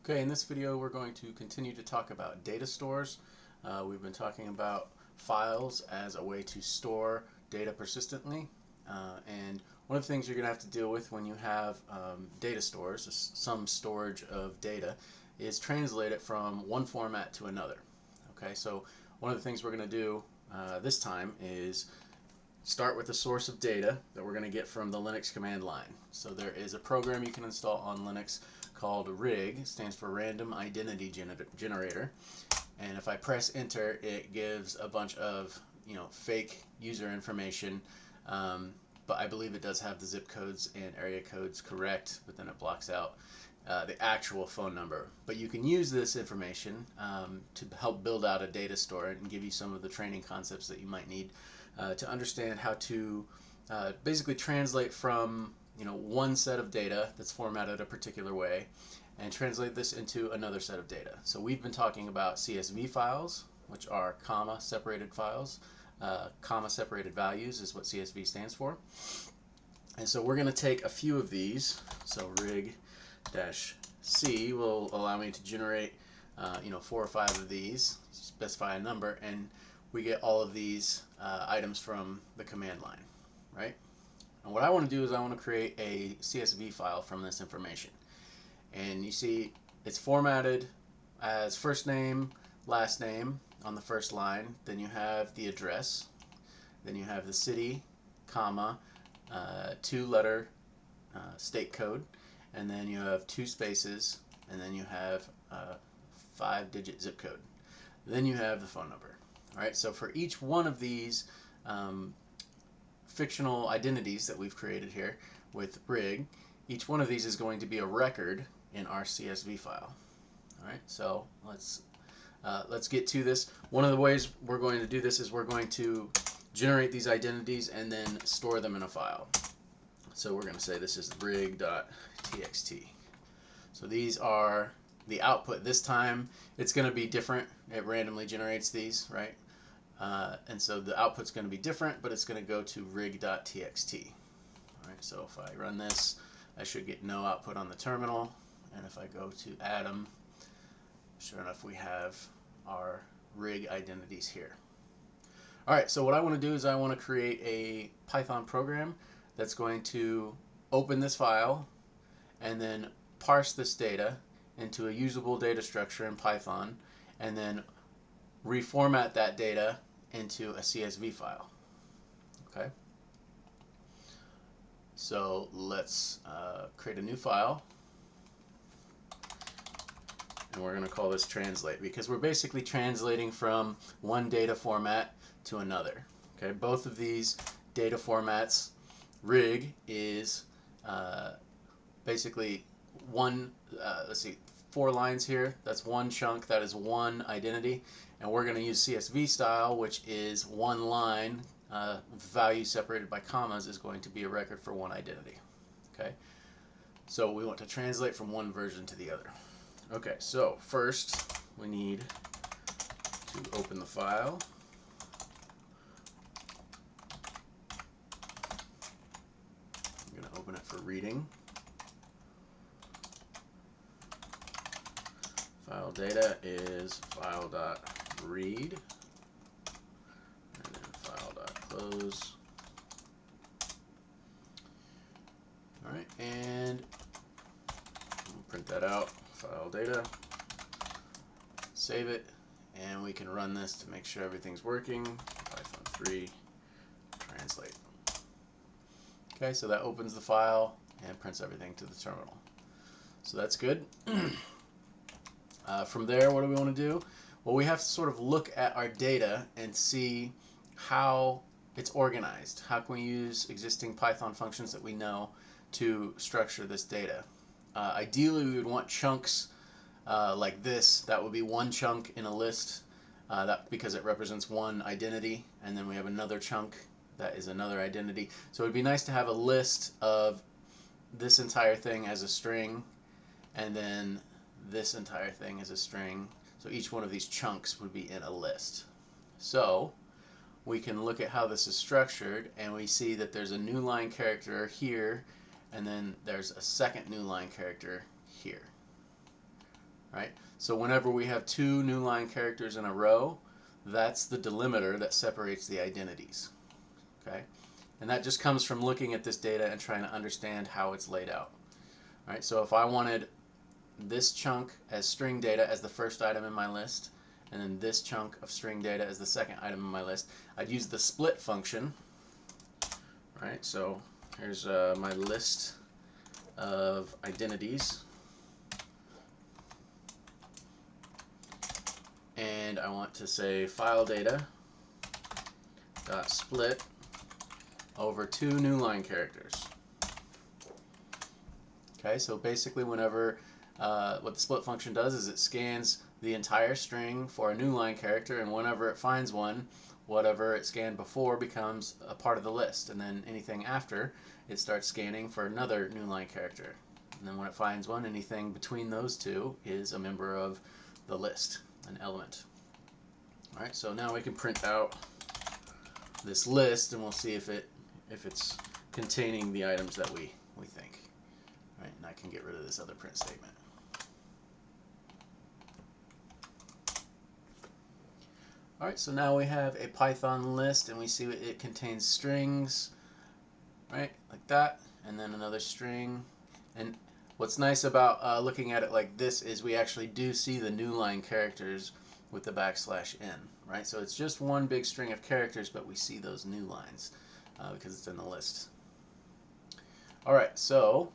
Okay, in this video we're going to continue to talk about data stores. We've been talking about files as a way to store data persistently, and one of the things you're going to have to deal with when you have data stores, some storage of data, is translate it from one format to another. Okay, so one of the things we're going to do this time is start with the source of data that we're going to get from the Linux command line. So there is a program you can install on Linux called RIG. It stands for Random Identity Generator. And if I press enter, it gives a bunch of fake user information, but I believe it does have the zip codes and area codes correct, but then it blocks out the actual phone number. But you can use this information to help build out a data store and give you some of the training concepts that you might need to understand how to basically translate from one set of data that's formatted a particular way and translate this into another set of data. So we've been talking about CSV files, which are comma separated files. Comma separated values is what CSV stands for. And so we're going to take a few of these. So rig-c will allow me to generate 4 or 5 of these, specify a number, and we get all of these items from the command line, right? And what I want to do is I want to create a CSV file from this information. And you see it's formatted as first name, last name on the first line. Then you have the address. Then you have the city, comma, 2-letter state code. And then you have 2 spaces. And then you have 5-digit zip code. Then you have the phone number. All right, so for each one of these fictional identities that we've created here with RIG, each one of these is going to be a record in our CSV file. All right, so let's get to this. One of the ways we're going to do this is we're going to generate these identities and then store them in a file. So we're going to say this is rig.txt. So these are the output. This time it's going to be different. It randomly generates these, right? And so the output's going to be different, but it's going to go to rig.txt. All right, so if I run this, I should get no output on the terminal. And if I go to Atom, sure enough, we have our rig identities here. All right, so what I want to do is I want to create a Python program that's going to open this file and then parse this data into a usable data structure in Python, and then reformat that data into a CSV file. Okay. So let's create a new file, and we're going to call this translate, because we're basically translating from one data format to another. Okay. Both of these data formats, RIG is basically one. Let's see. 4 lines here, that's one chunk, that is one identity, and we're going to use CSV style, which is one line, value separated by commas is going to be a record for one identity. Okay, so we want to translate from one version to the other. Okay, so first we need to open the file. I'm going to open it for reading. File data is file.read, and then file.close. All right, and we'll print that out. File data, save it, and we can run this to make sure everything's working. Python 3 translate. Okay, so that opens the file and prints everything to the terminal. So that's good. From there, what do we want to do? Well, we have to sort of look at our data and see how it's organized. How can we use existing Python functions that we know to structure this data? Ideally, we would want chunks like this. That would be one chunk in a list, because it represents one identity, and then we have another chunk that is another identity. So it would be nice to have a list of this entire thing as a string, and then this entire thing is a string. So each one of these chunks would be in a list. So we can look at how this is structured, and we see that there's a new line character here, and then there's a second new line character here. right? So whenever we have two new line characters in a row, that's the delimiter that separates the identities, okay? And that just comes from looking at this data and trying to understand how it's laid out, right? So if I wanted this chunk as string data as the first item in my list, and then this chunk of string data as the second item in my list, I'd use the split function, right? So here's my list of identities, and I want to say file data dot split over two new line characters. Okay, so basically whenever what the split function does is it scans the entire string for a new line character, and whenever it finds one, whatever it scanned before becomes a part of the list, and then anything after it starts scanning for another new line character, and then when it finds one, anything between those two is a member of the list, an element. Alright, so now we can print out this list and we'll see if it's containing the items that we think. Right, and I can get rid of this other print statement. Alright, so now we have a Python list and we see it contains strings, right, like that, and then another string. And what's nice about looking at it like this is we actually do see the new line characters with the \n, right? So it's just one big string of characters, but we see those new lines because it's in the list. Alright, so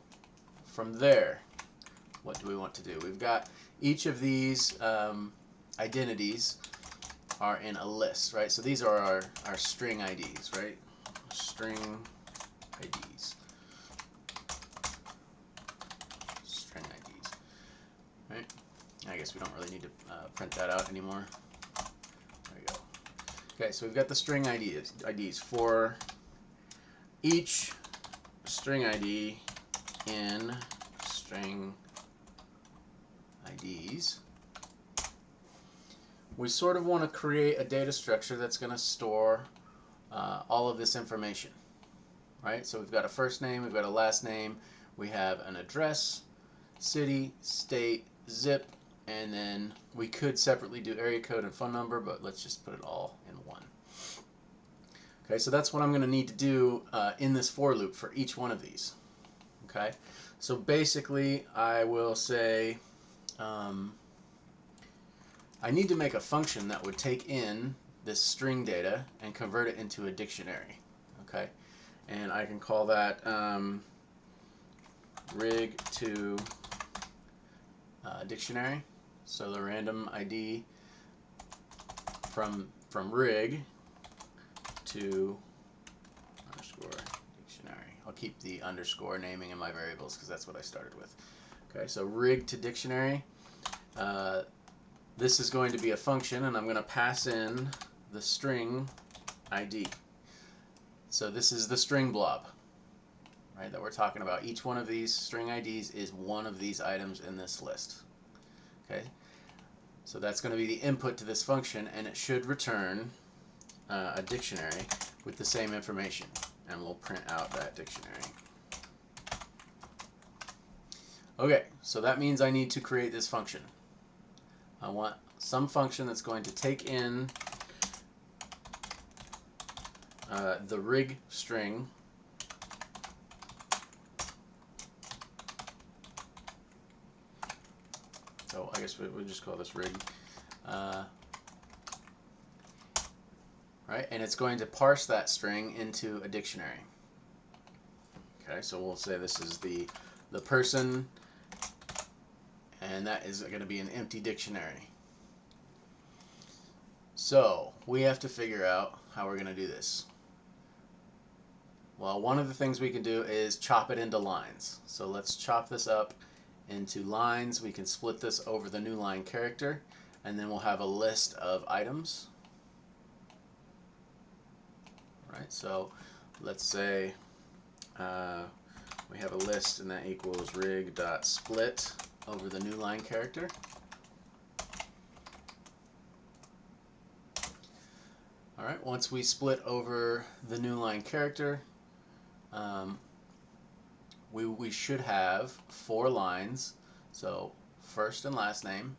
from there, what do we want to do? We've got each of these identities are in a list, right? So these are our string IDs, right? String IDs. String IDs, right? I guess we don't really need to print that out anymore. There we go. Okay, so we've got the string IDs for each string ID in string IDs. We sort of want to create a data structure that's going to store all of this information, right? So we've got a first name, we've got a last name, we have an address, city, state, zip, and then we could separately do area code and phone number, but let's just put it all in one. Okay, so that's what I'm going to need to do in this for loop for each one of these. Okay, so basically I will say I need to make a function that would take in this string data and convert it into a dictionary. Okay, and I can call that rig to dictionary. So the random ID from rig to underscore dictionary. I'll keep the underscore naming in my variables because that's what I started with. Okay, so rig to dictionary. This is going to be a function, and I'm going to pass in the string ID. So this is the string blob, right, that we're talking about. Each one of these string IDs is one of these items in this list. Okay, so that's going to be the input to this function, and it should return a dictionary with the same information, and we'll print out that dictionary. Okay, so that means I need to create this function. I want some function that's going to take in the rig string so I guess we'll just call this rig, right, and it's going to parse that string into a dictionary. Okay, so we'll say this is the person, and that is going to be an empty dictionary. So we have to figure out how we're going to do this. Well, one of the things we can do is chop it into lines. So let's chop this up into lines. We can split this over the new line character, and then we'll have a list of items. Right, so let's say we have a list, and that equals rig.split over the new line character. Alright, once we split over the new line character, we should have 4 lines. So first and last name,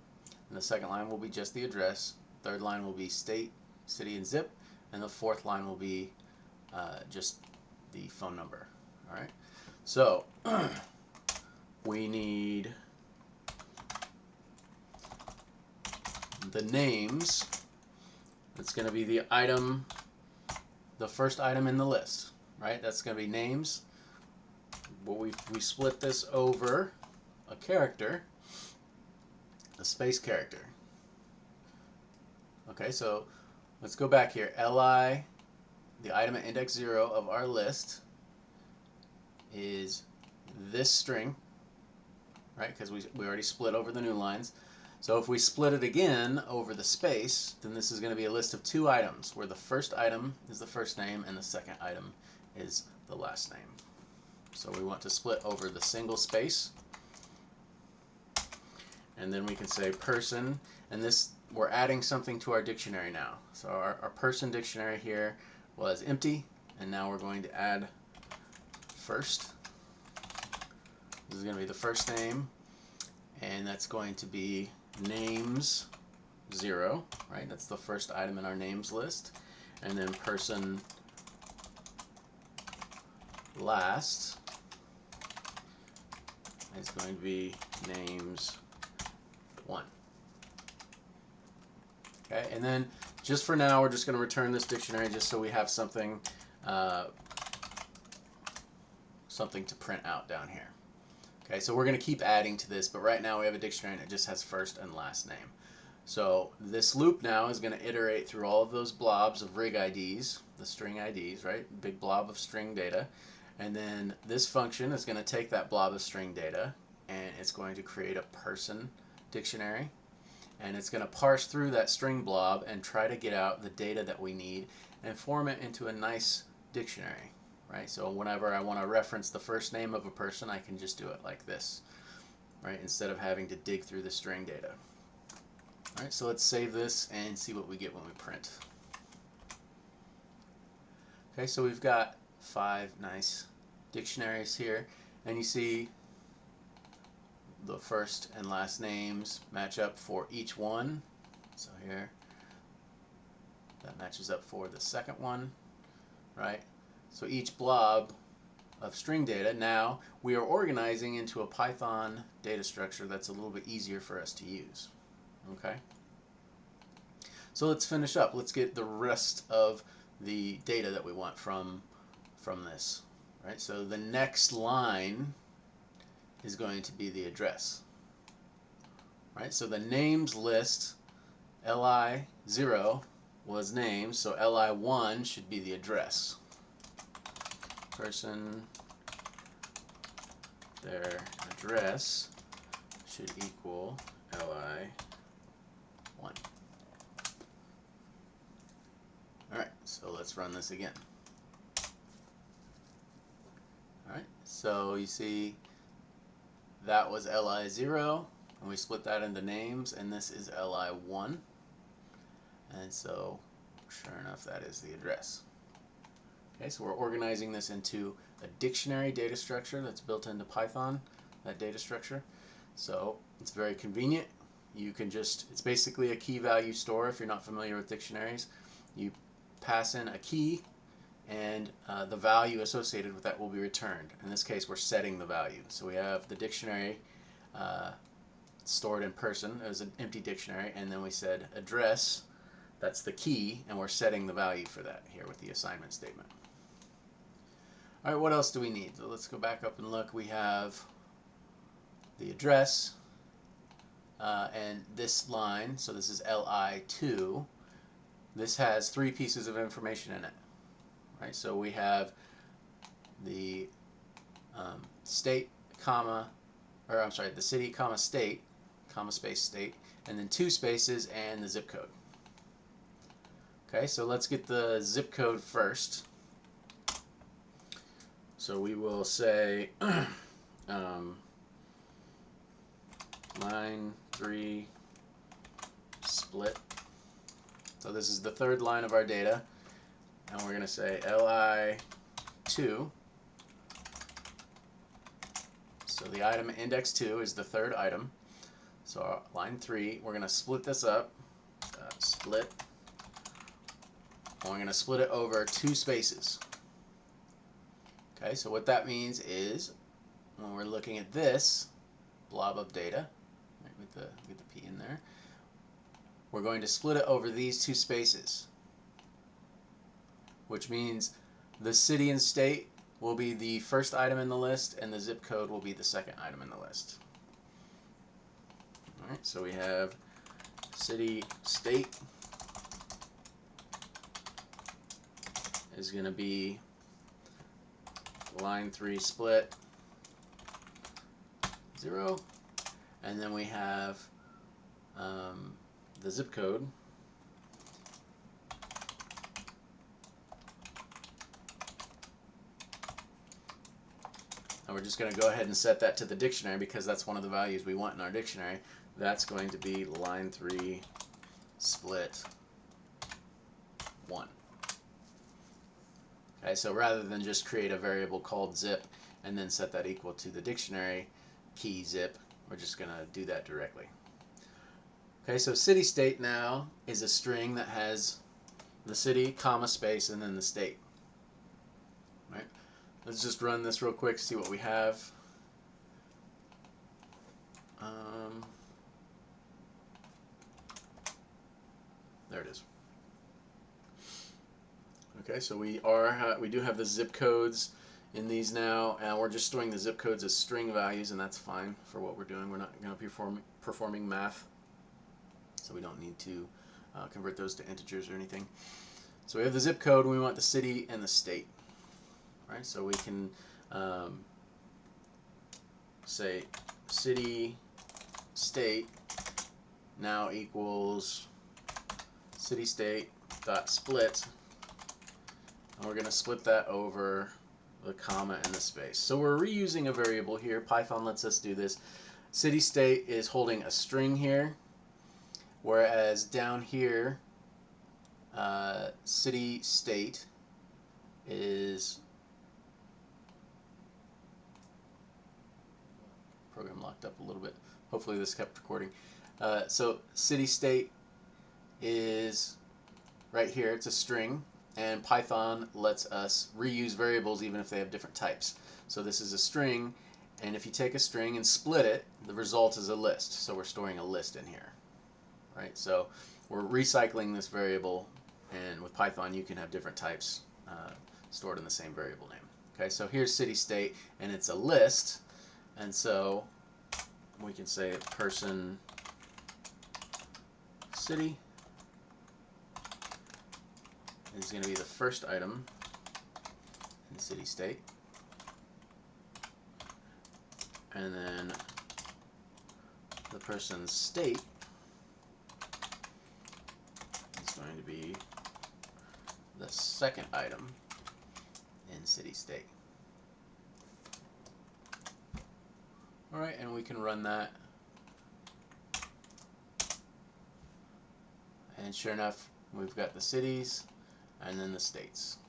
and the second line will be just the address. Third line will be state, city, and zip, and the fourth line will be just the phone number. All right. So we need the names. It's going to be the item, the first item in the list, right? That's going to be names. Well, we split this over a character, a space character. Okay, so let's go back here. Li, the item at index 0 of our list, is this string, right? Because we already split over the new lines. So if we split it again over the space, then this is going to be a list of two items, where the first item is the first name and the second item is the last name. So we want to split over the single space. And then we can say person, and this, we're adding something to our dictionary now. So our person dictionary here was empty, and now we're going to add first. This is going to be the first name, and that's going to be names 0, right? That's the first item in our names list. And then person last is going to be names 1. Okay, and then just for now, we're just going to return this dictionary just so we have something something to print out down here. Okay, so we're going to keep adding to this, but right now we have a dictionary and it just has first and last name. So this loop now is going to iterate through all of those blobs of rig IDs, the string IDs, right? Big blob of string data. And then this function is going to take that blob of string data and it's going to create a person dictionary. And it's going to parse through that string blob and try to get out the data that we need and form it into a nice dictionary. Right? So whenever I want to reference the first name of a person, I can just do it like this, right? Instead of having to dig through the string data. All right, so let's save this and see what we get when we print. Okay, so we've got 5 nice dictionaries here, and you see the first and last names match up for each one. So here, that matches up for the second one, right? So each blob of string data, now we are organizing into a Python data structure that's a little bit easier for us to use. Okay? So let's finish up. Let's get the rest of the data that we want from this. Right? So the next line is going to be the address. Right? So the names list, li0 was names, so li1 should be the address. Person, their address should equal li1. Alright, so let's run this again. Alright, so you see that was li0, and we split that into names, and this is li1. And so, sure enough, that is the address. Okay, so we're organizing this into a dictionary data structure that's built into Python, that data structure. So it's very convenient. You can just, it's basically a key value store if you're not familiar with dictionaries. You pass in a key and the value associated with that will be returned. In this case, we're setting the value. So we have the dictionary stored in person. It was an empty dictionary, and then we said address, that's the key, and we're setting the value for that here with the assignment statement. All right, what else do we need? So let's go back up and look. We have the address and this line, so this is li2. This has 3 pieces of information in it. Right, so we have the state, comma, or I'm sorry, the city, comma, state, comma, space, state, and then 2 spaces and the zip code. Okay, so let's get the zip code first. So we will say line 3 split. So this is the third line of our data, and we're going to say li2. So the item index 2 is the third item. So line 3, we're going to split this up. Split. And we're going to split it over 2 spaces. Okay, so what that means is when we're looking at this blob of data, right, with the P in there, we're going to split it over these 2 spaces, which means the city and state will be the first item in the list and the zip code will be the second item in the list. All right, so we have city, state is going to be line 3 split 0, and then we have the zip code and we're just going to go ahead and set that to the dictionary because that's one of the values we want in our dictionary. That's going to be line 3 split 1. Okay, so rather than just create a variable called zip and then set that equal to the dictionary key zip, we're just going to do that directly. Okay, so city state now is a string that has the city, comma, space, and then the state. Right? Let's just run this real quick, see what we have. There it is. Okay, so we do have the zip codes in these now, and we're just storing the zip codes as string values, and that's fine for what we're doing. We're not going to be performing math, so we don't need to convert those to integers or anything. So we have the zip code, and we want the city and the state. Right? So we can say city state now equals city state dot split, and we're going to split that over the comma and the space. So we're reusing a variable here. Python lets us do this. City state is holding a string here, whereas down here city state is program locked up a little bit. Hopefully this kept recording. So city state is right here. It's a string, and Python lets us reuse variables even if they have different types. So this is a string, and if you take a string and split it, the result is a list. So we're storing a list in here. Right? So we're recycling this variable, and with Python you can have different types stored in the same variable name. Okay, so here's city state, and it's a list, and so we can say person city is going to be the first item in city state, and then the person's state is going to be the second item in city state. Alright, and we can run that, and sure enough we've got the cities and then the states.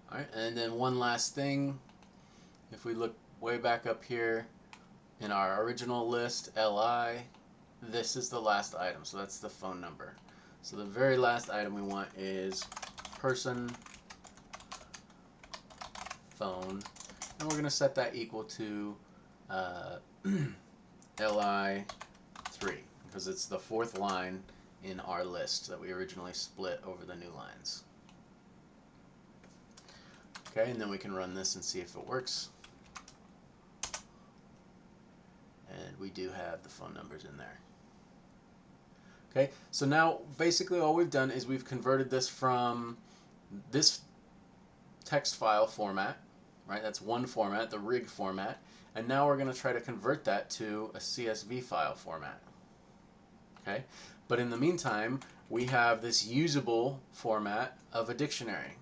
Alright, and then one last thing, if we look way back up here in our original list, LI, this is the last item, so that's the phone number. So the very last item we want is person phone, and we're going to set that equal to LI3 because it's the fourth line in our list that we originally split over the new lines. Okay, and then we can run this and see if it works. And we do have the phone numbers in there. Okay, so now basically all we've done is we've converted this from this text file format, right? That's one format, the rig format, and now we're going to try to convert that to a CSV file format. Okay, but in the meantime, we have this usable format of a dictionary.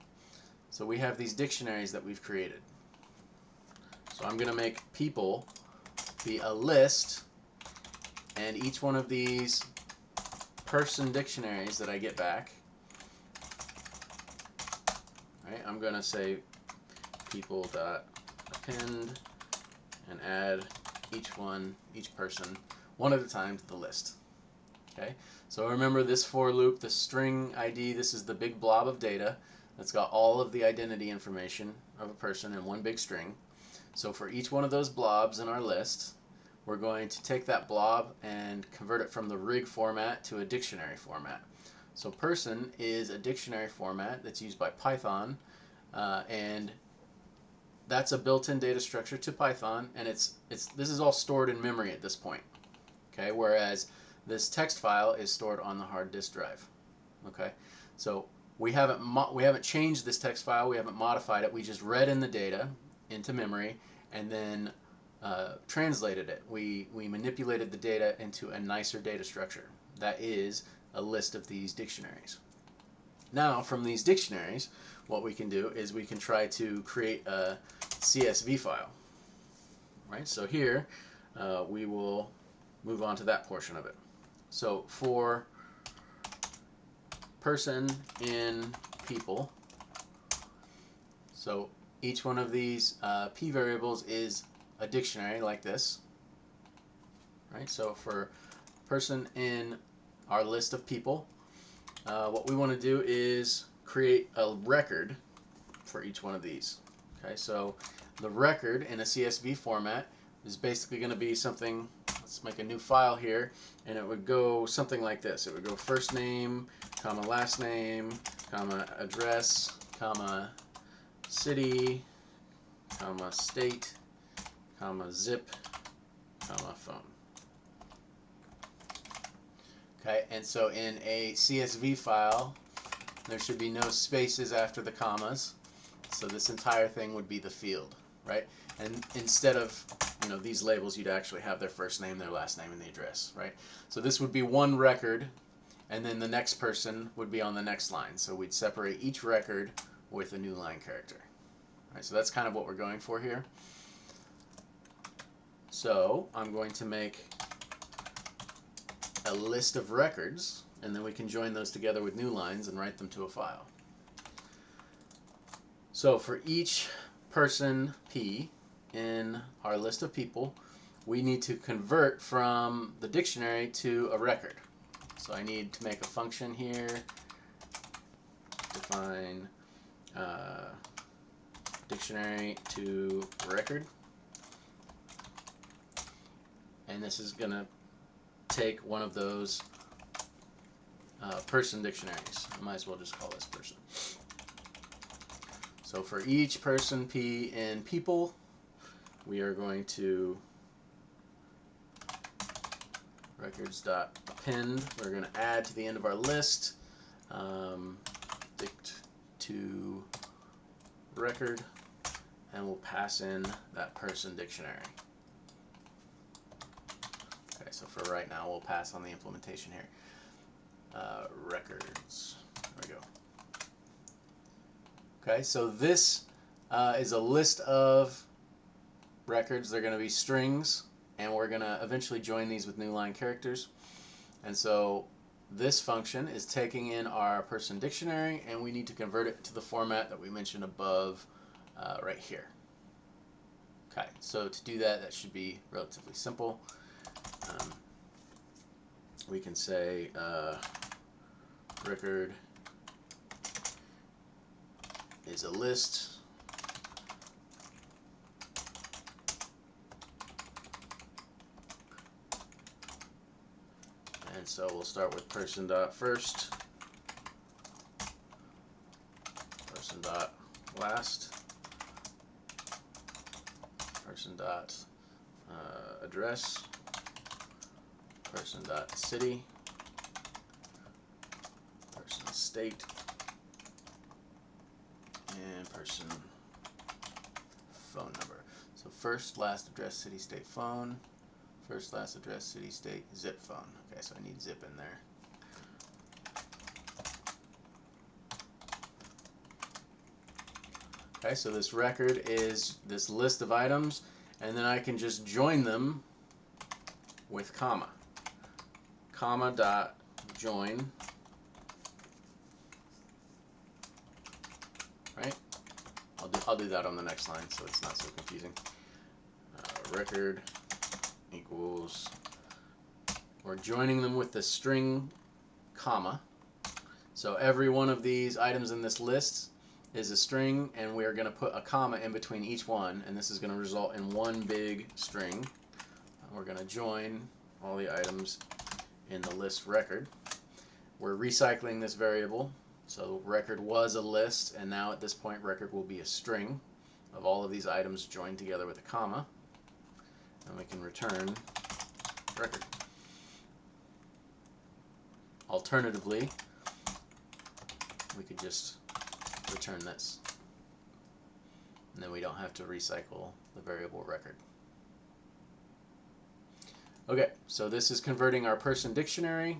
So we have these dictionaries that we've created. So I'm going to make people be a list, and each one of these person dictionaries that I get back, right, I'm going to say people.append and add each person, one at a time to the list. Okay, so remember this for loop, the string ID, this is the big blob of data that's got all of the identity information of a person in one big string. So for each one of those blobs in our list, we're going to take that blob and convert it from the rig format to a dictionary format. So person is a dictionary format that's used by Python, and that's a built-in data structure to Python, and this is all stored in memory at this point. Okay, whereas this text file is stored on the hard disk drive. Okay, so we haven't changed this text file, we haven't modified it, we just read in the data into memory and then translated it. We manipulated the data into a nicer data structure. That is a list of these dictionaries. Now from these dictionaries, what we can do is we can try to create a CSV file. Right, so here we will move on to that portion of it. So for person in people, so each one of these p variables is a dictionary like this. Right, so for person in our list of people, what we want to do is create a record for each one of these. Okay, so the record in a CSV format is basically going to be something. Let's make a new file here, and it would go something like this. It would go first name, comma last name, comma address, comma city, comma state, comma zip, comma phone. Okay, and so in a CSV file, there should be no spaces after the commas. So this entire thing would be the field, right? And instead of these labels, you'd actually have their first name, their last name, and the address, right? So this would be one record, and then the next person would be on the next line. So we'd separate each record with a new line character. All right, so that's kind of what we're going for here. So I'm going to make a list of records, and then we can join those together with new lines and write them to a file. So for each person P in our list of people, we need to convert from the dictionary to a record. So I need to make a function here, define dictionary to record, and this is going to take one of those person dictionaries. I might as well just call this person. So for each person P in people, we are going to records.append. We're going to add to the end of our list dict to record, and we'll pass in that person dictionary. Okay, so for right now, we'll pass on the implementation here. Records. There we go. Okay, so this is a list of records. They're going to be strings, and we're going to eventually join these with new line characters. And so this function is taking in our person dictionary, and we need to convert it to the format that we mentioned above right here. Okay, so to do that, that should be relatively simple. We can say record is a list and so we'll start with person.first, person.last, person.address, person.city, person state, and person phone number. So first, last, address, city, state, phone. First, last, address, city, state, zip phone. Okay, so I need zip in there. Okay, so this record is this list of items, and then I can just join them with comma. Comma dot join. Right? I'll do that on the next line so it's not so confusing. Record equals, we're joining them with the string comma. So every one of these items in this list is a string, and we're going to put a comma in between each one, and this is going to result in one big string. We're going to join all the items in the list record. We're recycling this variable, so record was a list, and now at this point record will be a string of all of these items joined together with a comma, and we can return record. Alternatively, we could just return this, and then we don't have to recycle the variable record. Okay, so this is converting our person dictionary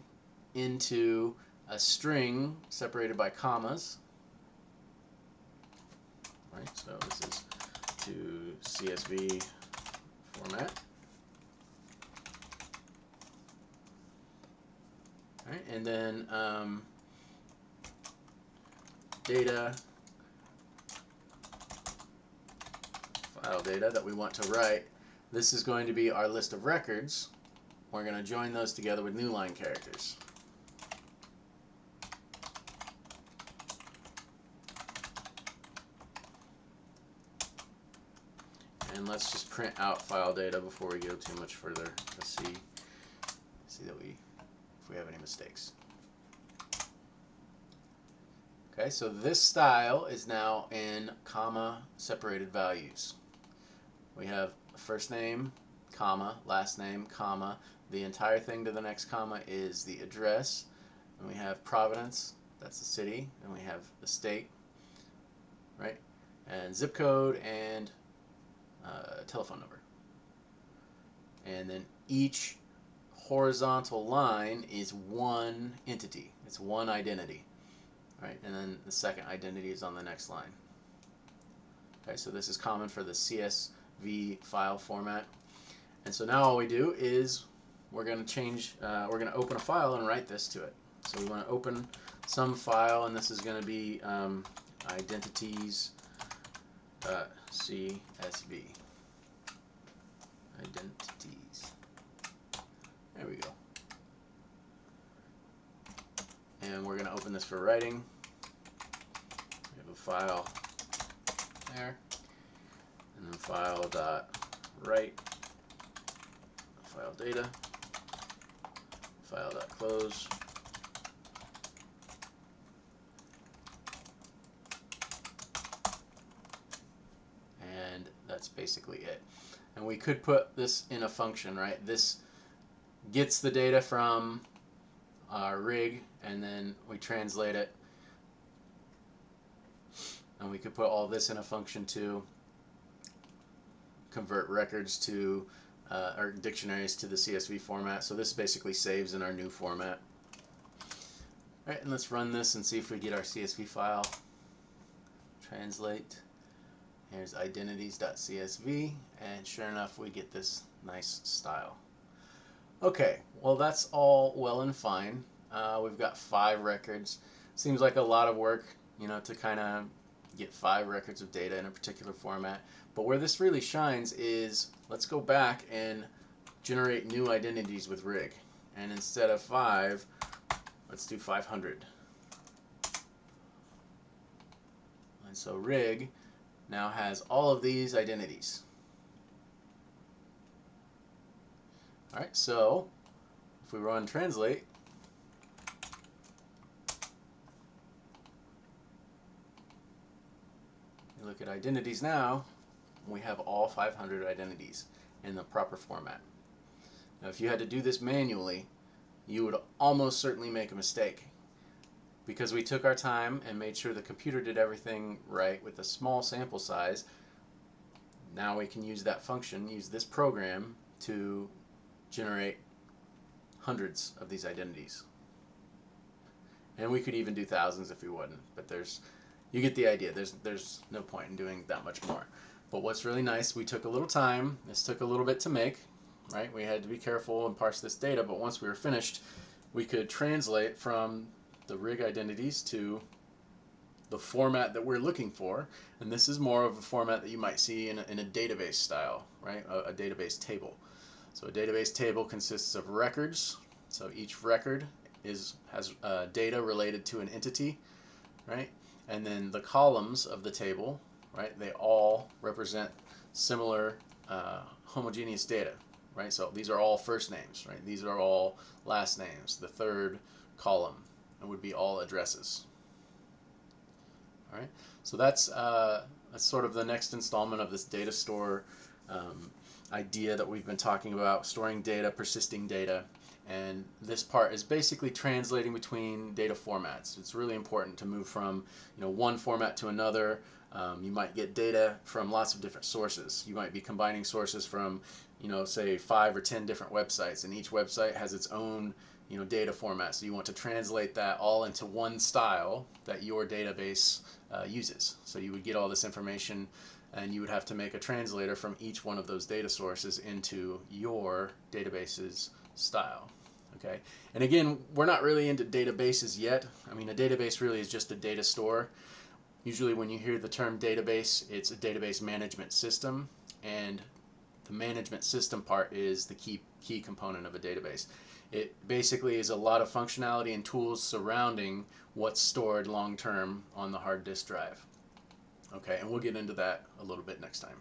into a string separated by commas. Right, so this is to CSV format. All right, and then data, file data that we want to write. This is going to be our list of records. We're going to join those together with new line characters. And let's just print out file data before we go too much further to see that if we have any mistakes. Okay, so this style is now in comma separated values. We have first name, comma, last name, comma. The entire thing to the next comma is the address. And we have Providence, that's the city. And we have the state, right? And zip code and telephone number. And then each horizontal line is one entity. It's one identity, right? And then the second identity is on the next line. Okay, so this is common for the CSV file format. And so now all we do is we're going to open a file and write this to it. So we want to open some file, and this is going to be identities.csv. Identities. There we go. And we're going to open this for writing. We have a file there, and then file.write, file data, file.close. And that's basically it. And we could put this in a function, right? This gets the data from our rig, and then we translate it. And we could put all this in a function to convert records to or dictionaries to the CSV format. So this basically saves in our new format. All right, and let's run this and see if we get our CSV file. Translate. Here's identities.csv, and sure enough, we get this nice style. Okay, well that's all well and fine. We've got 5 records. Seems like a lot of work, to kind of get 5 records of data in a particular format. But where this really shines is, let's go back and generate new identities with rig. And instead of 5, let's do 500. And so rig now has all of these identities. All right, so if we run translate, you look at identities now, we have all 500 identities in the proper format. Now, if you had to do this manually, you would almost certainly make a mistake, because we took our time and made sure the computer did everything right with a small sample size. Now we can use that function, use this program to generate hundreds of these identities. And we could even do thousands if we wouldn't, but you get the idea. There's no point in doing that much more. But what's really nice, we took a little time. This took a little bit to make, right? We had to be careful and parse this data, but once we were finished, we could translate from the rig identities to the format that we're looking for. And this is more of a format that you might see in a database style, right? A database table. So a database table consists of records. So each record has data related to an entity, right? And then the columns of the table, right? They all represent similar homogeneous data, right? So these are all first names, right? These are all last names. The third column would be all addresses. All right. So that's sort of the next installment of this data store idea that we've been talking about, storing data, persisting data. And this part is basically translating between data formats. It's really important to move from one format to another. You might get data from lots of different sources. You might be combining sources from say 5 or 10 different websites, and each website has its own data format. So you want to translate that all into one style that your database uses. So you would get all this information, and you would have to make a translator from each one of those data sources into your database's style. Okay, and again, we're not really into databases yet. I mean, a database really is just a data store. Usually when you hear the term database, it's a database management system, and the management system part is the key component of a database. It basically is a lot of functionality and tools surrounding what's stored long term on the hard disk drive. Okay, and we'll get into that a little bit next time.